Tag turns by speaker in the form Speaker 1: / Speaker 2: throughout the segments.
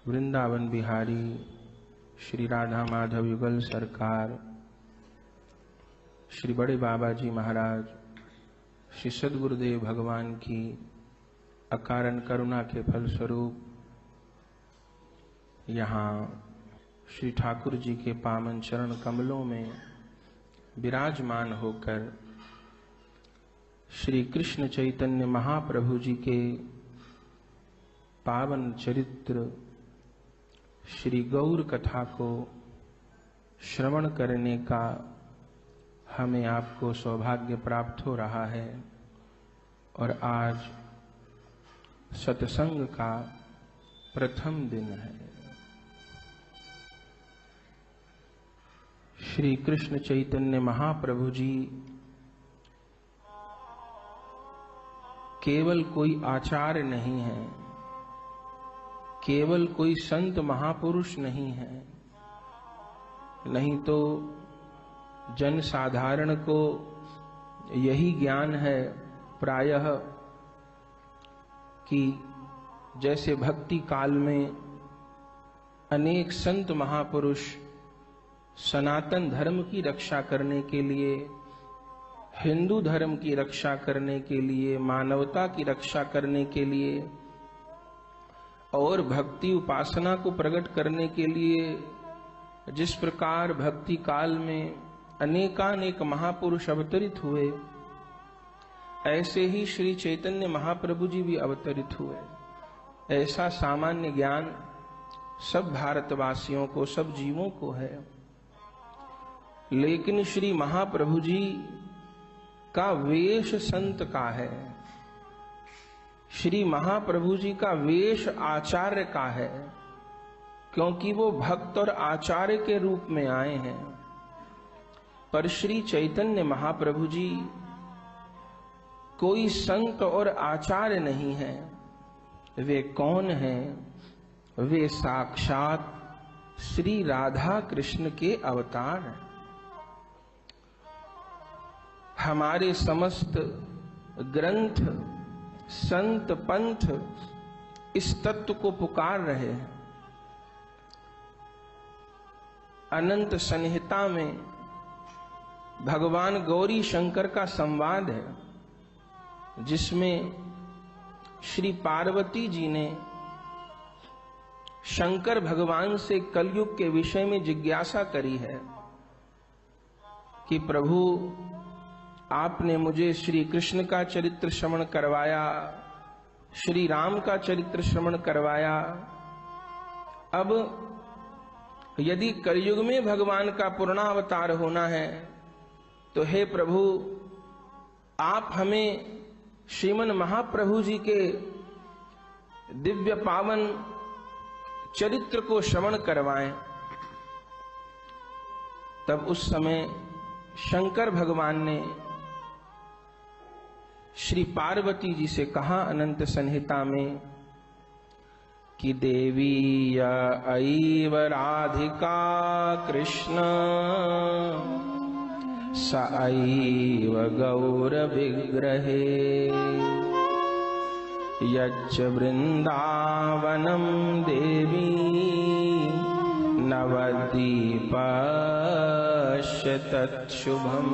Speaker 1: वृंदावन बिहारी श्री राधा माधव युगल सरकार, श्री बड़े बाबा जी महाराज, श्री सद्गुरुदेव भगवान की अकारण करुणा के फलस्वरूप यहाँ श्री ठाकुर जी के पावन चरण कमलों में विराजमान होकर श्री कृष्ण चैतन्य महाप्रभु जी के पावन चरित्र श्री गौर कथा को श्रवण करने का हमें आपको सौभाग्य प्राप्त हो रहा है। और आज सत्संग का प्रथम दिन है। श्री कृष्ण चैतन्य महाप्रभु जी केवल कोई आचार्य नहीं है, केवल कोई संत महापुरुष नहीं है, नहीं तो जन साधारण को यही ज्ञान है प्रायः कि जैसे भक्ति काल में अनेक संत महापुरुष सनातन धर्म की रक्षा करने के लिए, हिंदू धर्म की रक्षा करने के लिए, मानवता की रक्षा करने के लिए और भक्ति उपासना को प्रकट करने के लिए जिस प्रकार भक्ति काल में अनेकानेक महापुरुष अवतरित हुए, ऐसे ही श्री चैतन्य महाप्रभु जी भी अवतरित हुए। ऐसा सामान्य ज्ञान सब भारतवासियों को, सब जीवों को है। लेकिन श्री महाप्रभु जी का वेश संत का है, श्री महाप्रभु जी का वेश आचार्य का है, क्योंकि वो भक्त और आचार्य के रूप में आए हैं। पर श्री चैतन्य महाप्रभु जी कोई संत और आचार्य नहीं है। वे कौन हैं? वे साक्षात श्री राधा कृष्ण के अवतार हैं। हमारे समस्त ग्रंथ, संत, पंथ इस तत्व को पुकार रहे हैं। अनंत संहिता में भगवान गौरी शंकर का संवाद है, जिसमें श्री पार्वती जी ने शंकर भगवान से कलयुग के विषय में जिज्ञासा करी है कि प्रभु, आपने मुझे श्री कृष्ण का चरित्र श्रवण करवाया, श्री राम का चरित्र श्रवण करवाया। अब यदि कलयुग में भगवान का पूर्णावतार होना है तो हे प्रभु, आप हमें श्रीमन महाप्रभु जी के दिव्य पावन चरित्र को श्रवण करवाएं। तब उस समय शंकर भगवान ने श्री पार्वती जी से कहा अनंत संहिता में कि देवी अईव राधिका कृष्ण स अईव गौर विग्रहे यच्च वृंदावनम देवी नवदीपश्च तत्शुभम।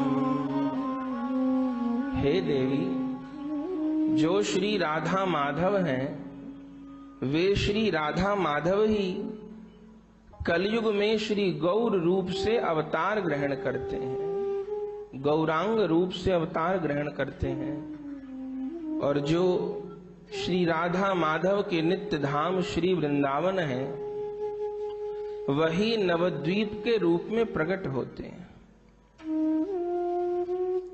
Speaker 1: हे देवी, जो श्री राधा माधव हैं, वे श्री राधा माधव ही कलयुग में श्री गौर रूप से अवतार ग्रहण करते हैं, गौरांग रूप से अवतार ग्रहण करते हैं। और जो श्री राधा माधव के नित्य धाम श्री वृंदावन है, वही नवद्वीप के रूप में प्रकट होते हैं।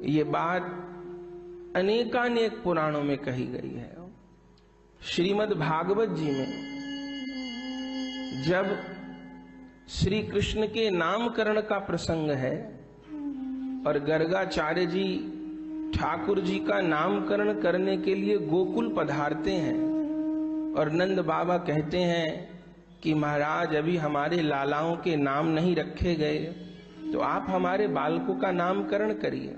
Speaker 1: ये बात अनेकानेक पुराणों में कही गई है। श्रीमद् भागवत जी में जब श्री कृष्ण के नामकरण का प्रसंग है और गर्गाचार्य जी ठाकुर जी का नामकरण करने के लिए गोकुल पधारते हैं और नंद बाबा कहते हैं कि महाराज, अभी हमारे लालाओं के नाम नहीं रखे गए, तो आप हमारे बालकों का नामकरण करिए।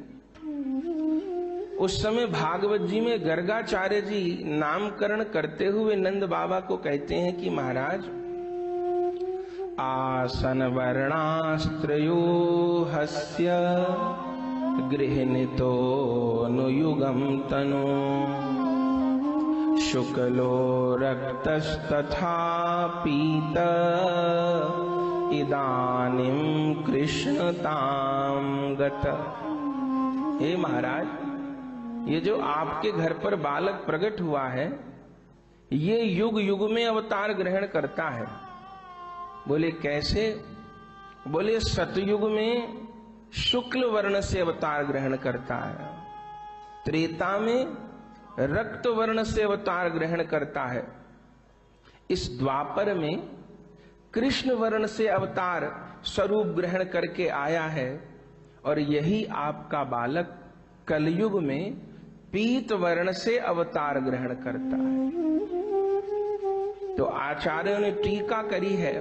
Speaker 1: उस समय भागवत जी में गर्गाचार्य जी नामकरण करते हुए नंद बाबा को कहते हैं कि महाराज, आसन वर्णास्त्रयो हस्य गृह्णीतो नुयुगं तनु शुक्लो रक्तस्तथा पीत इदानीं कृष्णतां गत। हे महाराज, ये जो आपके घर पर बालक प्रकट हुआ है, ये युग युग में अवतार ग्रहण करता है। बोले कैसे? बोले सतयुग में शुक्ल वर्ण से अवतार ग्रहण करता है, त्रेता में रक्त वर्ण से अवतार ग्रहण करता है, इस द्वापर में कृष्ण वर्ण से अवतार स्वरूप ग्रहण करके आया है, और यही आपका बालक कलयुग में पीत वर्ण से अवतार ग्रहण करता है। तो आचार्यों ने टीका करी है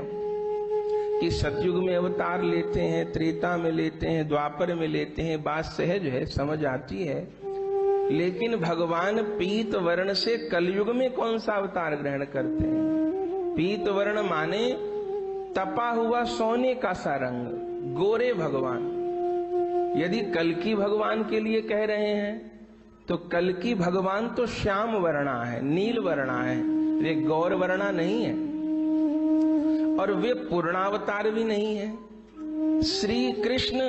Speaker 1: कि सतयुग में अवतार लेते हैं, त्रेता में लेते हैं, द्वापर में लेते हैं, बात सहज है, समझ आती है, लेकिन भगवान पीत वर्ण से कलयुग में कौन सा अवतार ग्रहण करते हैं? पीत वर्ण माने तपा हुआ सोने का सा रंग, गोरे भगवान। यदि कल्कि भगवान के लिए कह रहे हैं तो कल्कि भगवान तो श्याम वर्णा है, नील वर्णा है, वे गौर वर्णा नहीं है, और वे पूर्णावतार भी नहीं है। श्री कृष्ण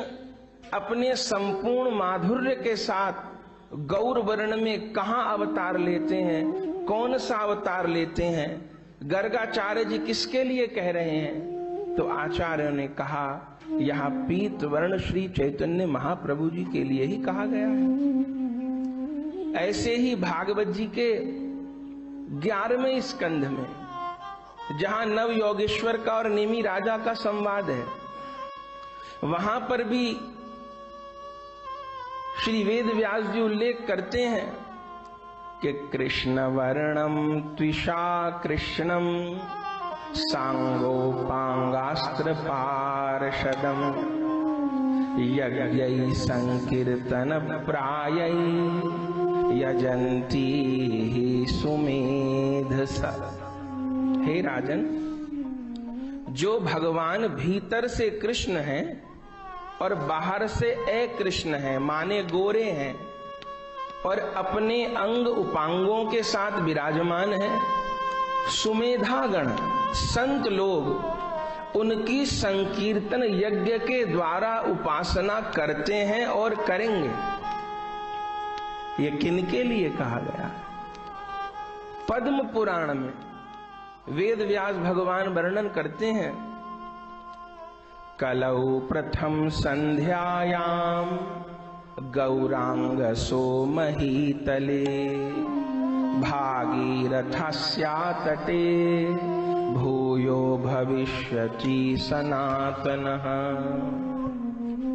Speaker 1: अपने संपूर्ण माधुर्य के साथ गौर वर्ण में कहां अवतार लेते हैं, कौन सा अवतार लेते हैं, गर्गाचार्य जी किसके लिए कह रहे हैं? तो आचार्य ने कहा यहां पीत वर्ण श्री चैतन्य महाप्रभु जी के लिए ही कहा गया है। ऐसे ही भागवत जी के 11वें स्कंध में जहां नव योगेश्वर का और निमि राजा का संवाद है, वहां पर भी श्री वेद व्यास जी उल्लेख करते हैं कि कृष्ण वर्णम त्विषा कृष्णम सांगोपांगास्त्र पार्षदम यज्ञै संकीर्तन प्रायै यजंती ही सुमेधसा। हे राजन, जो भगवान भीतर से कृष्ण हैं और बाहर से अकृष्ण हैं, माने गोरे हैं, और अपने अंग उपांगों के साथ विराजमान हैं, सुमेधागण संत लोग उनकी संकीर्तन यज्ञ के द्वारा उपासना करते हैं और करेंगे। ये किनके लिए कहा गया है? पद्म पुराण में वेद व्यास भगवान वर्णन करते हैं, कलौ प्रथम संध्यायाम गौरांग सोमहीतले भागीरथस्या तटे भूयो भविष्यति सनातनः।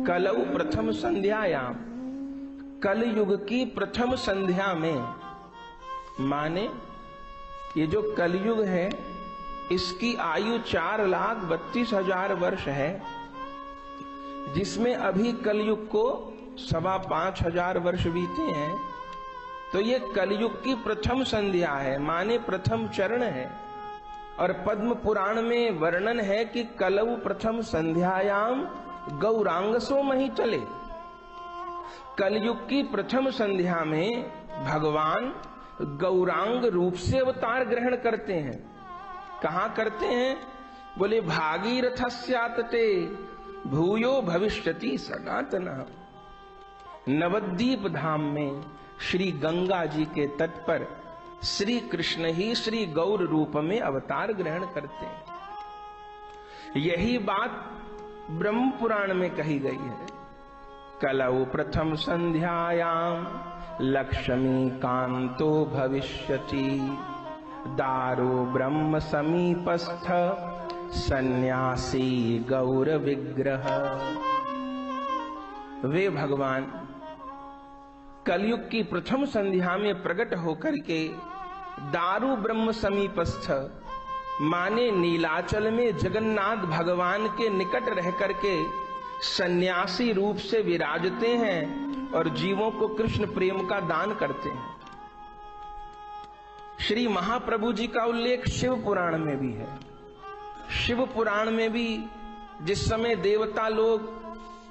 Speaker 1: कलौ प्रथम संध्यायाम, कलयुग की प्रथम संध्या में, माने ये जो कलयुग है इसकी आयु 4,32,000 वर्ष है, जिसमें अभी कलयुग को 5,500 वर्ष बीते हैं। तो ये कलयुग की प्रथम संध्या है, माने प्रथम चरण है। और पद्म पुराण में वर्णन है कि कलौ प्रथम संध्यायाम गौरांगसो महीतले। कलयुग की प्रथम संध्या में भगवान गौरांग रूप से अवतार ग्रहण करते हैं। कहां करते हैं? बोले भागीरथस्या तटे भूयो भविष्यति सनातनः। नवद्वीप धाम में श्री गंगा जी के तट पर श्री कृष्ण ही श्री गौर रूप में अवतार ग्रहण करते हैं। यही बात ब्रह्म पुराण में कही गई है। कलौ प्रथम संध्यायाम लक्ष्मी कांतो भविष्यति दारो ब्रह्म समीपस्थ सन्यासी गौर विग्रह। वे भगवान कलयुग की प्रथम संध्या में प्रकट होकर के दारू ब्रह्म समीपस्थ, माने नीलाचल में जगन्नाथ भगवान के निकट रह करके सन्यासी रूप से विराजते हैं और जीवों को कृष्ण प्रेम का दान करते हैं। श्री महाप्रभु जी का उल्लेख शिव पुराण में भी है। शिव पुराण में भी जिस समय देवता लोग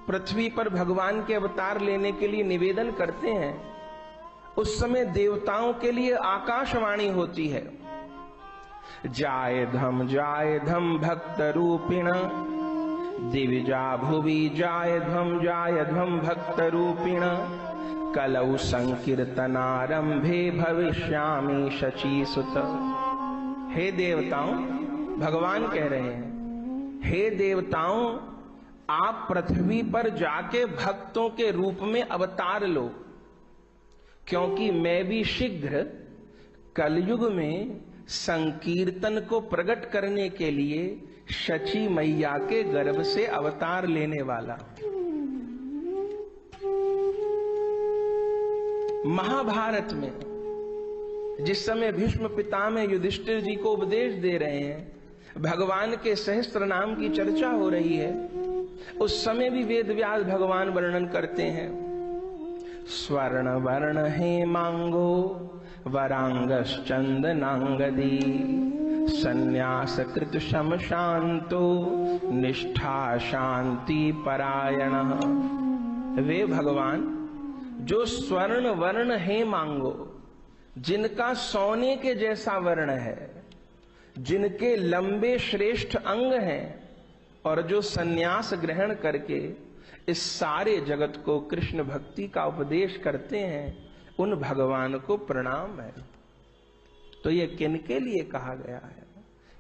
Speaker 1: पृथ्वी पर भगवान के अवतार लेने के लिए निवेदन करते हैं, उस समय देवताओं के लिए आकाशवाणी होती है, जाय धम भक्त रूपिण दिविजा भुवि जाय धम भक्त रूपिण कलौ संकीर्तनारंभे भविष्यामि शचीसुत। हे देवताओं, भगवान कह रहे हैं, हे देवताओं, आप पृथ्वी पर जाके भक्तों के रूप में अवतार लो, क्योंकि मैं भी शीघ्र कलयुग में संकीर्तन को प्रकट करने के लिए शची मैया के गर्भ से अवतार लेने वाला। महाभारत में जिस समय भीष्म पितामह युधिष्ठिर जी को उपदेश दे रहे हैं, भगवान के सहस्त्र नाम की चर्चा हो रही है, उस समय भी वेद व्यास भगवान वर्णन करते हैं, स्वर्ण वर्ण हेमांगो वरांगश्चंदनांगदी संन्यास कृत शम शांतो निष्ठा शांति परायण। वे भगवान जो स्वर्ण वर्ण हेमांगो, जिनका सोने के जैसा वर्ण है, जिनके लंबे श्रेष्ठ अंग हैं, और जो सन्यास ग्रहण करके इस सारे जगत को कृष्ण भक्ति का उपदेश करते हैं, उन भगवान को प्रणाम है। तो ये किनके लिए कहा गया है?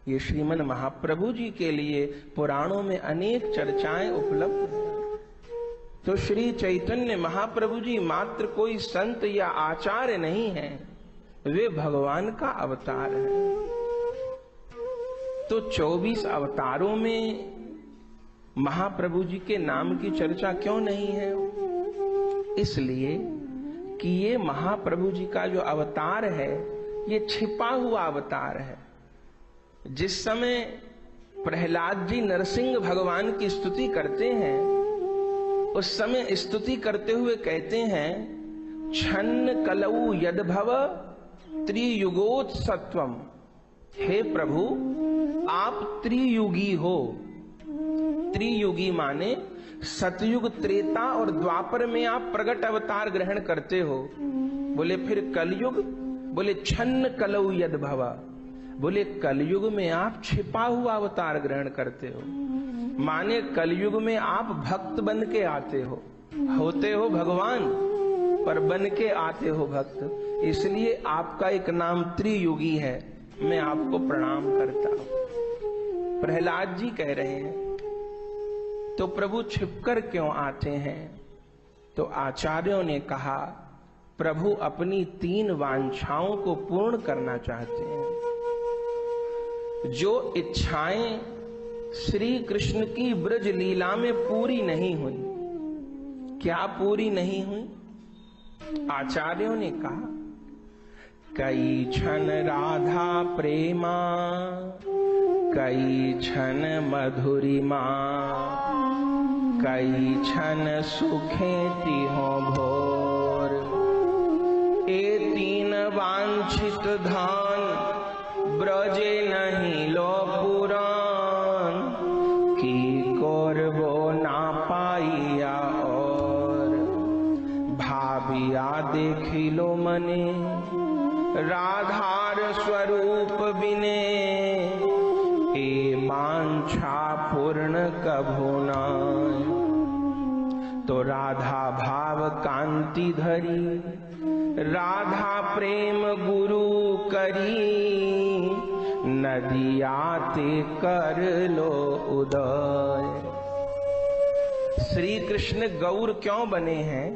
Speaker 1: ये श्रीमन महाप्रभु जी के लिए पुराणों में अनेक चर्चाएं उपलब्ध हैं। तो श्री चैतन्य महाप्रभु जी मात्र कोई संत या आचार्य नहीं है, वे भगवान का अवतार है। तो 24 अवतारों में महाप्रभु जी के नाम की चर्चा क्यों नहीं है? इसलिए कि ये महाप्रभु जी का जो अवतार है, ये छिपा हुआ अवतार है। जिस समय प्रहलाद जी नरसिंह भगवान की स्तुति करते हैं, उस समय स्तुति करते हुए कहते हैं, छन्न कलऊ यदभव त्रियुगोत्सत्वम। हे प्रभु, आप त्रियुगी हो। त्रियुगी माने सतयुग, त्रेता और द्वापर में आप प्रगट अवतार ग्रहण करते हो। बोले फिर कलयुग? बोले छन्न कलऊ यदभवा। बोले कलयुग में आप छिपा हुआ अवतार ग्रहण करते हो, माने कलयुग में आप भक्त बन के आते हो। होते हो भगवान पर बन के आते हो भक्त, इसलिए आपका एक नाम त्रियुगी है। मैं आपको प्रणाम करता हूं। प्रहलाद जी कह रहे हैं, तो प्रभु छिपकर क्यों आते हैं? तो आचार्यों ने कहा, प्रभु अपनी 3 वांछाओं को पूर्ण करना चाहते हैं। जो इच्छाएं श्री कृष्ण की ब्रज लीला में पूरी नहीं हुई। क्या पूरी नहीं हुई? आचार्यों ने कहा, कई क्षण राधा प्रेमा, कई क्षण मधुरिमा, कई क्षण सुखे तिहो भोर। ए 3 वांछित धान ब्रजे नहीं लो पुराण, की करबो ना पाइया और। भाविया देखिलो मने राधार स्वरूप बिने, ए वांछा पूर्ण कभो ना। तो राधा भाव कांति धरी, राधा प्रेम गुरु करी, नदियाते कर लो उदय। श्री कृष्ण गौर क्यों बने हैं?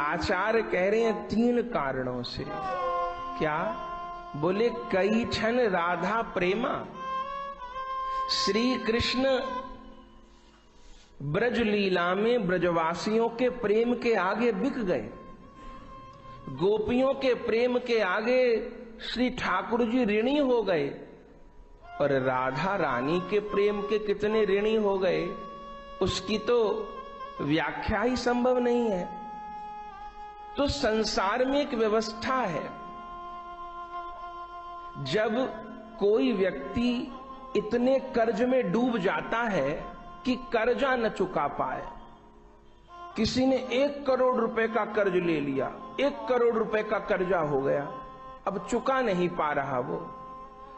Speaker 1: आचार्य कह रहे हैं 3 कारणों से। क्या? बोले कई क्षण राधा प्रेमा। श्री कृष्ण ब्रज लीला में ब्रजवासियों के प्रेम के आगे बिक गए। गोपियों के प्रेम के आगे श्री ठाकुर जी ऋणी हो गए, और राधा रानी के प्रेम के कितने ऋणी हो गए, उसकी तो व्याख्या ही संभव नहीं है। तो संसार में एक व्यवस्था है, जब कोई व्यक्ति इतने कर्ज में डूब जाता है कि कर्जा न चुका पाए। किसी ने 1 करोड़ रुपए का कर्ज ले लिया, 1 करोड़ रुपए का कर्जा हो गया, अब चुका नहीं पा रहा वो।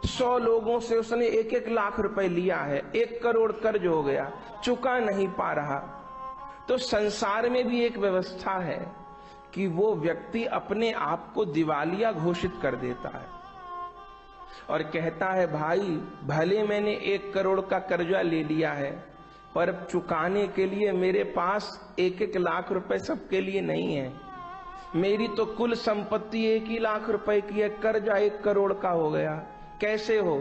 Speaker 1: 100 लोगों से उसने 1-1 लाख रुपए लिया है, 1 करोड़ कर्ज हो गया, चुका नहीं पा रहा। तो संसार में भी एक व्यवस्था है कि वो व्यक्ति अपने आप को दिवालिया घोषित कर देता है और कहता है, भाई भले मैंने 1 करोड़ का कर्जा ले लिया है, पर चुकाने के लिए मेरे पास 1-1 लाख रुपए सबके लिए नहीं है। मेरी तो कुल संपत्ति 1 ही लाख रुपए की है, कर्जा 1 करोड़ का हो गया, कैसे हो?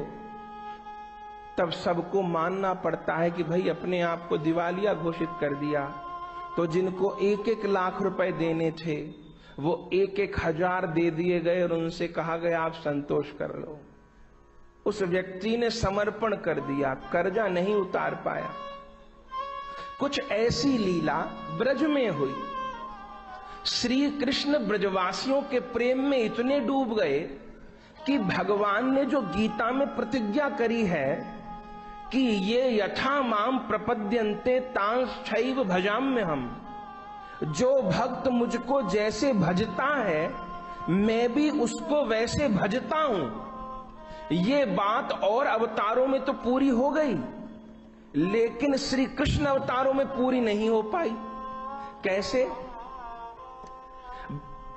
Speaker 1: तब सबको मानना पड़ता है कि भाई अपने आप को दिवालिया घोषित कर दिया। तो जिनको 1-1 लाख रुपए देने थे वो 1-1 हजार दे दिए गए और उनसे कहा गया आप संतोष कर लो। उस व्यक्ति ने समर्पण कर दिया, कर्जा नहीं उतार पाया। कुछ ऐसी लीला ब्रज में हुई। श्री कृष्ण ब्रजवासियों के प्रेम में इतने डूब गए कि भगवान ने जो गीता में प्रतिज्ञा करी है कि ये यथा माम प्रपद्यन्ते तांश्चैव भजाम्यहम्, जो भक्त मुझको जैसे भजता है मैं भी उसको वैसे भजता हूं। ये बात और अवतारों में तो पूरी हो गई, लेकिन श्री कृष्ण अवतारों में पूरी नहीं हो पाई। कैसे?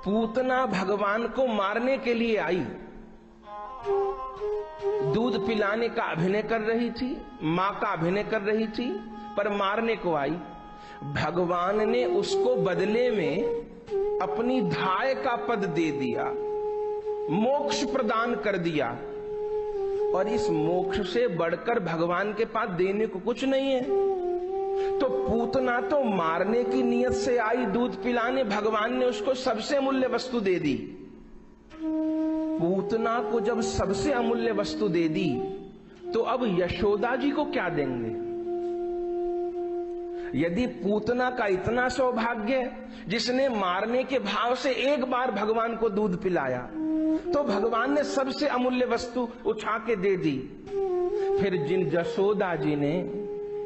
Speaker 1: पूतना भगवान को मारने के लिए आई, दूध पिलाने का अभिनय कर रही थी, मां का अभिनय कर रही थी, पर मारने को आई। भगवान ने उसको बदले में अपनी धाय का पद दे दिया, मोक्ष प्रदान कर दिया। और इस मोक्ष से बढ़कर भगवान के पास देने को कुछ नहीं है। तो पूतना तो मारने की नियत से आई दूध पिलाने, भगवान ने उसको सबसे अमूल्य वस्तु दे दी। पूतना को जब सबसे अमूल्य वस्तु दे दी तो अब यशोदा जी को क्या देंगे? यदि पूतना का इतना सौभाग्य जिसने मारने के भाव से एक बार भगवान को दूध पिलाया, तो भगवान ने सबसे अमूल्य वस्तु उठा के दे दी। फिर जिन यशोदा जी ने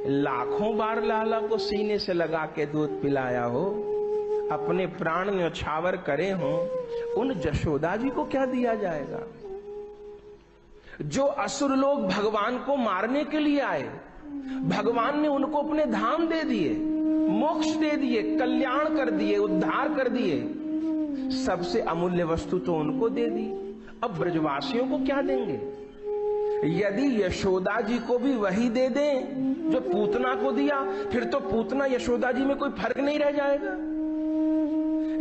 Speaker 1: लाखों बार लाला को सीने से लगा के दूध पिलाया हो, अपने प्राण न्यौछावर करे हो, उन यशोदा जी को क्या दिया जाएगा? जो असुर लोग भगवान को मारने के लिए आए, भगवान ने उनको अपने धाम दे दिए, मोक्ष दे दिए, कल्याण कर दिए, उद्धार कर दिए। सबसे अमूल्य वस्तु तो उनको दे दी। अब ब्रजवासियों को क्या देंगे? यदि यशोदा जी को भी वही दे दें जो पूतना को दिया, फिर तो पूतना यशोदा जी में कोई फर्क नहीं रह जाएगा।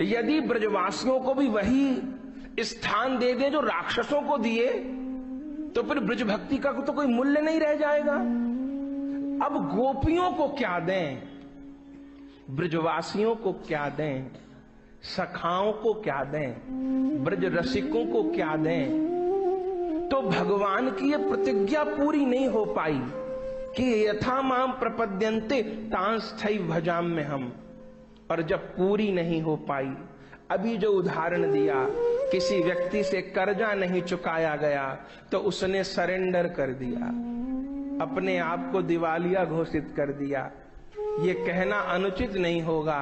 Speaker 1: यदि ब्रजवासियों को भी वही स्थान दे दें जो राक्षसों को दिए, तो फिर ब्रज भक्ति का तो कोई मूल्य नहीं रह जाएगा। अब गोपियों को क्या दें, ब्रजवासियों को क्या दें, सखाओं को क्या दें, ब्रज रसिकों को क्या दें? तो भगवान की यह प्रतिज्ञा पूरी नहीं हो पाई कि यथा माम प्रपद्यन्ते तांश्चैव भजाम्यहम्। और जब पूरी नहीं हो पाई, अभी जो उदाहरण दिया, किसी व्यक्ति से कर्जा नहीं चुकाया गया तो उसने सरेंडर कर दिया, अपने आप को दिवालिया घोषित कर दिया। ये कहना अनुचित नहीं होगा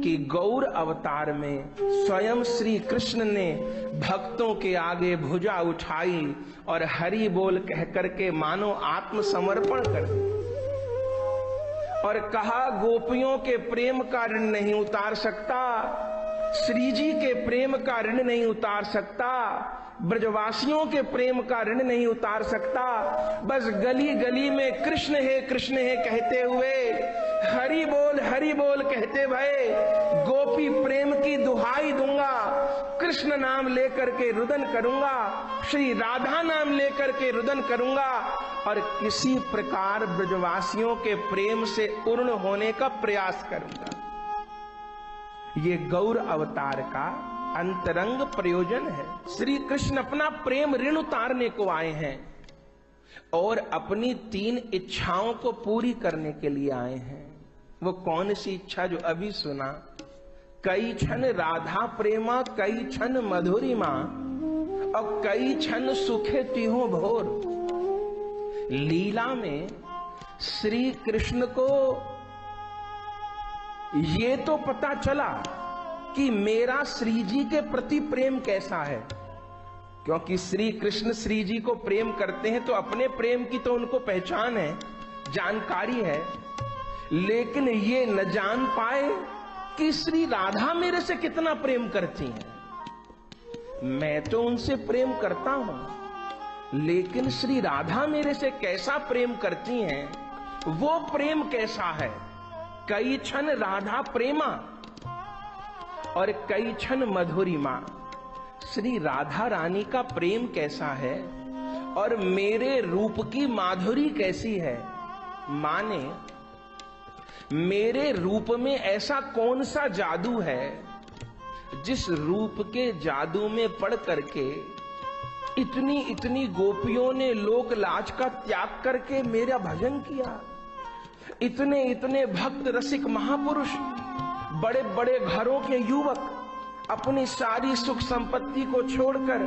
Speaker 1: कि गौर अवतार में स्वयं श्री कृष्ण ने भक्तों के आगे भुजा उठाई और हरि बोल कहकर के मानो आत्मसमर्पण कर दिया और कहा, गोपियों के प्रेम का ऋण नहीं उतार सकता, श्री जी के प्रेम का ऋण नहीं उतार सकता, ब्रजवासियों के प्रेम का ऋण नहीं उतार सकता। बस गली गली में कृष्ण है कहते हुए हरि बोल कहते भये गोपी प्रेम की दुहाई दूंगा, कृष्ण नाम लेकर के रुदन करूंगा, श्री राधा नाम लेकर के रुदन करूंगा और किसी प्रकार ब्रजवासियों के प्रेम से पूर्ण होने का प्रयास करूंगा। ये गौर अवतार का अंतरंग प्रयोजन है। श्री कृष्ण अपना प्रेम ऋण उतारने को आए हैं और अपनी 3 इच्छाओं को पूरी करने के लिए आए हैं। वो कौन सी इच्छा जो अभी सुना? कई क्षण राधा प्रेमा, कई क्षण मधुरिमा और कई क्षण सुखे तिहो भोर। लीला में श्री कृष्ण को ये तो पता चला कि मेरा श्री जी के प्रति प्रेम कैसा है, क्योंकि श्री कृष्ण श्री जी को प्रेम करते हैं तो अपने प्रेम की तो उनको पहचान है, जानकारी है, लेकिन ये न जान पाए कि श्री राधा मेरे से कितना प्रेम करती हैं। मैं तो उनसे प्रेम करता हूं, लेकिन श्री राधा मेरे से कैसा प्रेम करती हैं, वो प्रेम कैसा है। कई क्षण राधा प्रेमा और कई क्षण मधुरिमा। श्री राधा रानी का प्रेम कैसा है और मेरे रूप की माधुरी कैसी है। माने मेरे रूप में ऐसा कौन सा जादू है जिस रूप के जादू में पड़ करके इतनी इतनी गोपियों ने लोक लाज का त्याग करके मेरा भजन किया। इतने इतने भक्त रसिक महापुरुष, बड़े बड़े घरों के युवक अपनी सारी सुख संपत्ति को छोड़कर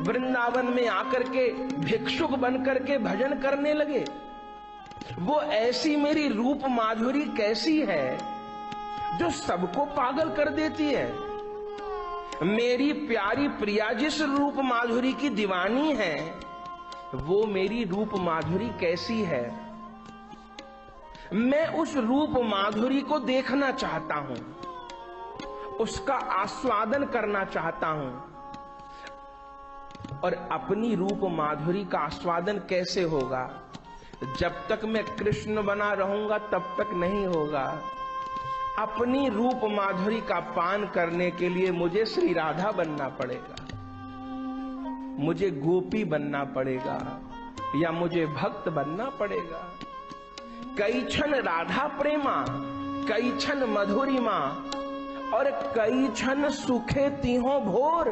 Speaker 1: वृंदावन में आकर के भिक्षुक बनकर के भजन करने लगे। वो ऐसी मेरी रूप माधुरी कैसी है जो सबको पागल कर देती है। मेरी प्यारी प्रिया जिस रूप माधुरी की दीवानी है, वो मेरी रूप माधुरी कैसी है। मैं उस रूप माधुरी को देखना चाहता हूं, उसका आस्वादन करना चाहता हूं। और अपनी रूप माधुरी का आस्वादन कैसे होगा? जब तक मैं कृष्ण बना रहूंगा तब तक नहीं होगा। अपनी रूप माधुरी का पान करने के लिए मुझे श्री राधा बनना पड़ेगा, मुझे गोपी बनना पड़ेगा, या मुझे भक्त बनना पड़ेगा। कई क्षण राधा प्रेमा, कई क्षण मधुरिमा और कई क्षण सुखे तीहों भोर।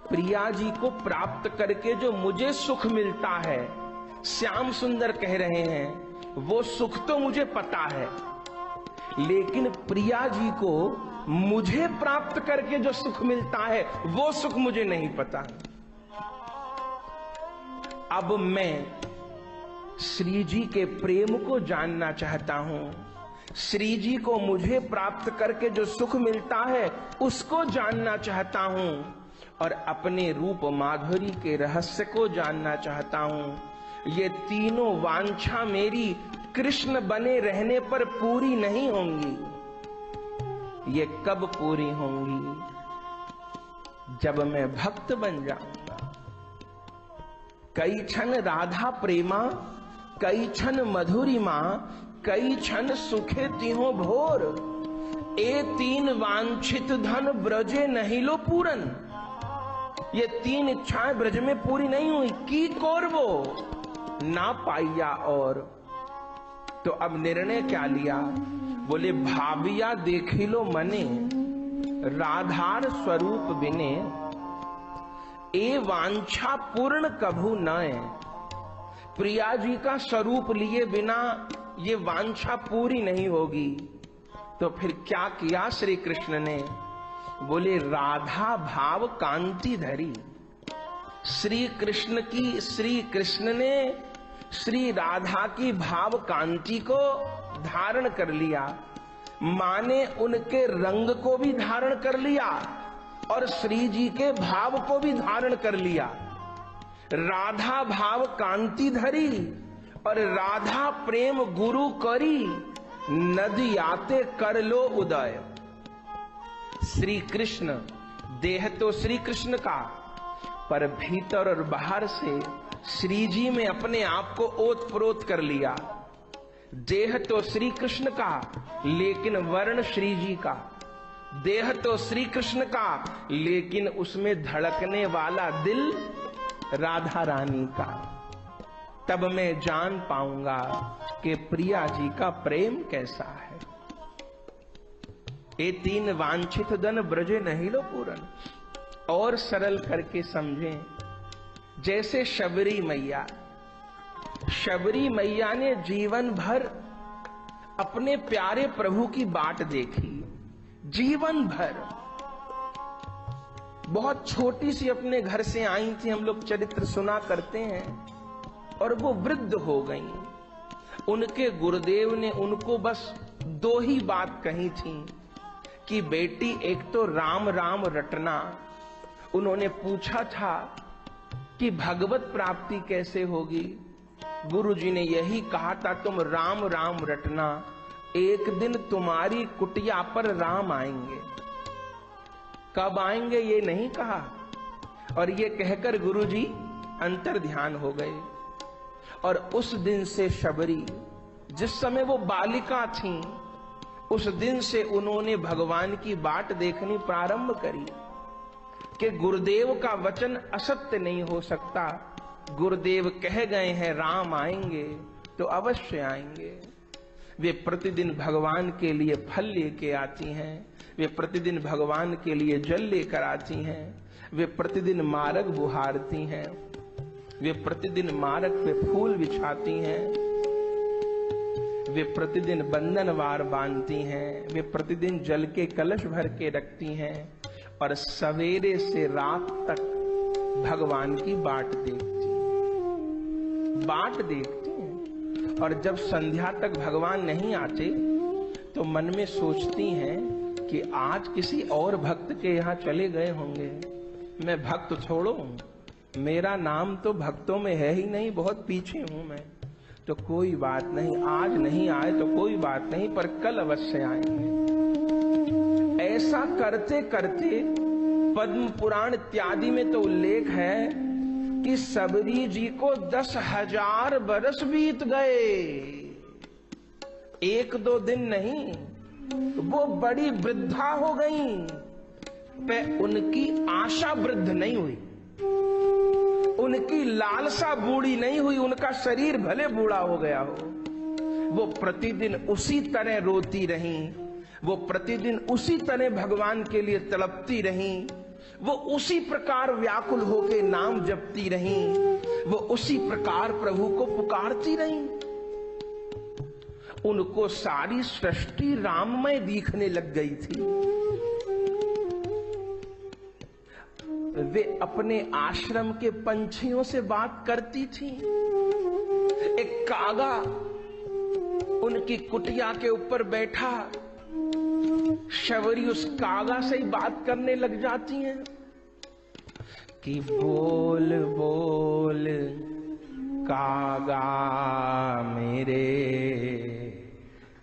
Speaker 1: प्रिया जी को प्राप्त करके जो मुझे सुख मिलता है, श्याम सुंदर कह रहे हैं, वो सुख तो मुझे पता है, लेकिन प्रिया जी को मुझे प्राप्त करके जो सुख मिलता है वो सुख मुझे नहीं पता। अब मैं श्री जी के प्रेम को जानना चाहता हूं। श्री जी को मुझे प्राप्त करके जो सुख मिलता है उसको जानना चाहता हूं, और अपने रूप माधुरी के रहस्य को जानना चाहता हूं। ये तीनों वांछा मेरी कृष्ण बने रहने पर पूरी नहीं होंगी। ये कब पूरी होंगी? जब मैं भक्त बन जाऊंगा। कई क्षण राधा प्रेमा, कई क्षण मधुरिमा, कई क्षण सुखे तिहो भोर। ए तीन वांछित धन ब्रजे नहीं लो पूरन। ये तीन इच्छाएं ब्रज में पूरी नहीं हुई, की कोरबो ना पाइया। और तो अब निर्णय क्या लिया? बोले भाविया देखी लो मने, राधार स्वरूप बिने, ए वांछा पूर्ण कभू नए। प्रिया जी का स्वरूप लिए बिना ये वांछा पूरी नहीं होगी। तो फिर क्या किया श्री कृष्ण ने? बोले राधा भाव कांति धरी। श्री कृष्ण ने श्री राधा की भाव कांति को धारण कर लिया। माने उनके रंग को भी धारण कर लिया और श्री जी के भाव को भी धारण कर लिया। राधा भाव कांति धरी और राधा प्रेम गुरु करी, नदी आते कर लो उदय। श्री कृष्ण, देह तो श्री कृष्ण का, पर भीतर और बाहर से श्री जी में अपने आप को ओतप्रोत कर लिया। देह तो श्री कृष्ण का, लेकिन वर्ण श्री जी का। देह तो श्री कृष्ण का, लेकिन उसमें धड़कने वाला दिल राधा रानी का। तब मैं जान पाऊंगा कि प्रिया जी का प्रेम कैसा है। ये तीन वांछित धन ब्रजे नहीं लो पूरन। और सरल करके समझें, जैसे शबरी मैया ने जीवन भर अपने प्यारे प्रभु की बाट देखी। जीवन भर बहुत छोटी सी अपने घर से आई थी, हम लोग चरित्र सुना करते हैं। और वो वृद्ध हो गईं। उनके गुरुदेव ने उनको बस 2 ही बात कही थी कि बेटी, एक तो राम राम रटना। उन्होंने पूछा था कि भगवत प्राप्ति कैसे होगी। गुरुजी ने यही कहा था, तुम राम राम रटना, एक दिन तुम्हारी कुटिया पर राम आएंगे। कब आएंगे ये नहीं कहा, और ये कहकर गुरुजी अंतर ध्यान हो गए। और उस दिन से शबरी, जिस समय वो बालिका थीं, उस दिन से उन्होंने भगवान की बाट देखनी प्रारंभ करी कि गुरुदेव का वचन असत्य नहीं हो सकता। गुरुदेव कह गए हैं राम आएंगे तो अवश्य आएंगे। वे प्रतिदिन भगवान के लिए फल लेके आती हैं, वे प्रतिदिन भगवान के लिए जल लेकर आती हैं, वे प्रतिदिन मार्ग बुहारती हैं, वे प्रतिदिन मार्ग पे फूल बिछाती हैं, वे प्रतिदिन बंधनवार बांधती हैं, वे प्रतिदिन जल के कलश भर के रखती हैं और सवेरे से रात तक भगवान की बाट देखती हैं। और जब संध्या तक भगवान नहीं आते तो मन में सोचती हैं कि आज किसी और भक्त के यहाँ चले गए होंगे। मैं भक्त छोड़ो, मेरा नाम तो भक्तों में है ही नहीं, बहुत पीछे हूं मैं। तो कोई बात नहीं, आज नहीं आए तो कोई बात नहीं, पर कल अवश्य आएंगे। ऐसा करते करते पद्म पुराण इत्यादि में तो उल्लेख है कि सबरी जी को 10,000 बरस बीत गए। 1-2 दिन नहीं, वो बड़ी वृद्धा हो गई, पर उनकी आशा वृद्ध नहीं हुई, उनकी लालसा बूढ़ी नहीं हुई। उनका शरीर भले बूढ़ा हो गया हो, वो प्रतिदिन उसी तरह रोती रहीं, वो प्रतिदिन उसी तरह भगवान के लिए तड़पती रहीं, वो उसी प्रकार व्याकुल होकर नाम जपती रहीं, वो उसी प्रकार प्रभु को पुकारती रहीं। उनको सारी सृष्टि राममय दिखने लग गई थी। वे अपने आश्रम के पंछियों से बात करती थी। एक कागा उनकी कुटिया के ऊपर बैठा, शबरी उस कागा से ही बात करने लग जाती हैं कि बोल बोल कागा मेरे,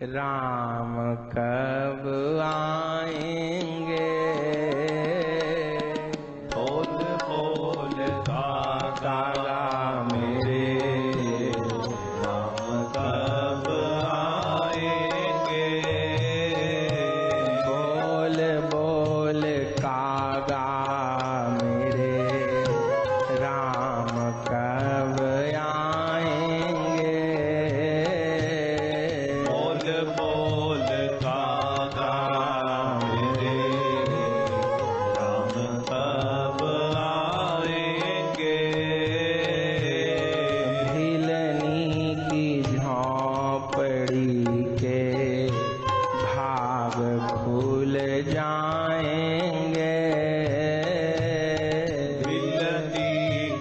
Speaker 1: राम कब आएंगे। बोल बोल कागा मेरे, राम कब आएंगे। बोल बोल कागा मेरे, राम कब आएंगे। बोल बोल कागा मेरे, राम कब आएंगे। भिलनी की झोंपड़ी के भाग खुल जाएंगे। भिलनी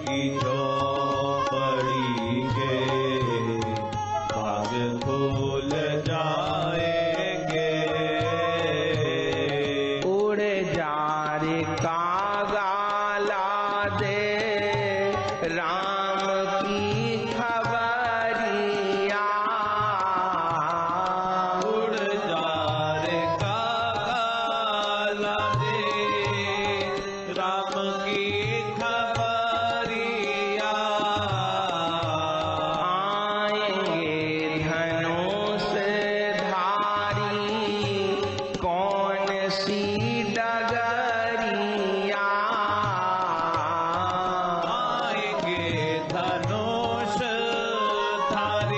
Speaker 1: की झोंपड़ी के भाग खुल जाएंगे। उड़ जा रे कागा ला दे राम की खबरिया। उड़ जा रे कागा ला दे राम की खबरिया। आएंगे धनुष धारी कौन सी डगरिया। आएंगे धनुष धारी